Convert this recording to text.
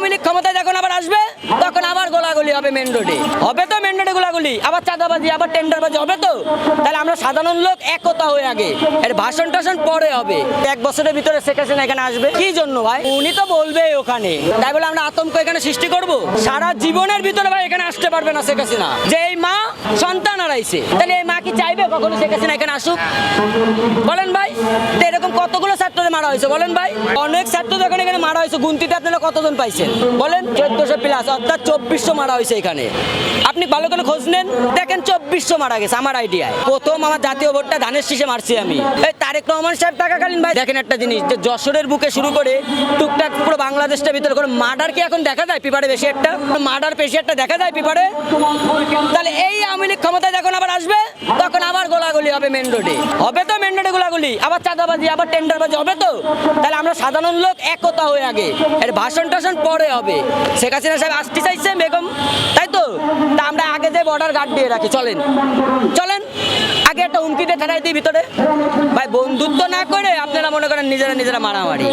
আওয়ামী লীগ ক্ষমতায় যখন আবার আসবে তখন আবার গোলাগুলি হবে মেন রোডে, হবে তো মেন রোডে গোলাগুলি, আবার চাঁদাবাজি, আবার টেন্ডারবাজি হবে তো। তাহলে আমরা সাধারণ লোক একতা হয়ে আগে, এর ভাষণ টাষণ পরে হবে। 1 বছরের ভিতরে শেখ হাসিনা এখানে আসবে কি জন্য ভাই? উনি তো বলবে ওখানে, তাই বলে আমরা আতঙ্ক এখানে সৃষ্টি করব? সারা জীবনের ভিতরে ভাই এখানে আসতে পারবে না শেখ হাসিনা। যে এই মা সন্তান হারাইছে, তাহলে এই মা কি চাইবে কখনো শেখ হাসিনা এখানে আসুক? বলেন ভাই। তো এরকম কতগুলো ছাত্রদের মারা হয়েছে বলেন ভাই? অনেক ছাত্র যখন এখানে মারা হয়েছে, গুনতিতে আপনারা কতজন পাইছেন বলেন? 1400 প্লাস, অর্থাৎ 2400 মারা হয়েছে এখানে। আপনি ভালো করে খোঁজ নেন, দেখেন 2400 মারা গেছে আমার আইডিয়ায়। প্রথম আমার জাতীয় ভোটটা ধানের শীষে মারছি আমি। এই তারেক রহমান সাহেব থাকাকালীন ভাই দেখেন একটা জিনিস, যে যশোরের বুকে শুরু করে টুকটাক পুরো বাংলাদেশটার ভিতরে কোনো মার্ডার কি এখন দেখা যায় পিপারে? বেশি একটা মার্ডার বেশি একটা দেখা যায় পিপারে? তাহলে এই আওয়ামী লীগ ক্ষমতায় যখন আবার আসবে তখন আবার গোলাগুলি হবে মেন রোডে, হবে তো মেন রোডে গোলাগুলি, আবার চাঁদাবাজি, আবার টেন্ডারবাজি হবে তো। তাহলে আমরা সাধারণ লোক একতা হয়ে আগে, এর ভাষণ টাষণ পরে হবে। শেখ হাসিনা সাহেব আসতে চাইছে বেগম, তাই তো? তা আমরা আগে যে বর্ডার গার্ড দিয়ে রাখি, চলেন চলেন আগে একটা হুমকি দিয়ে ঠেকাই দিই ভিতরে। ভাই বন্ধুত্ব না করে আপনারা মনে করেন নিজেরা নিজেরা মারামারি।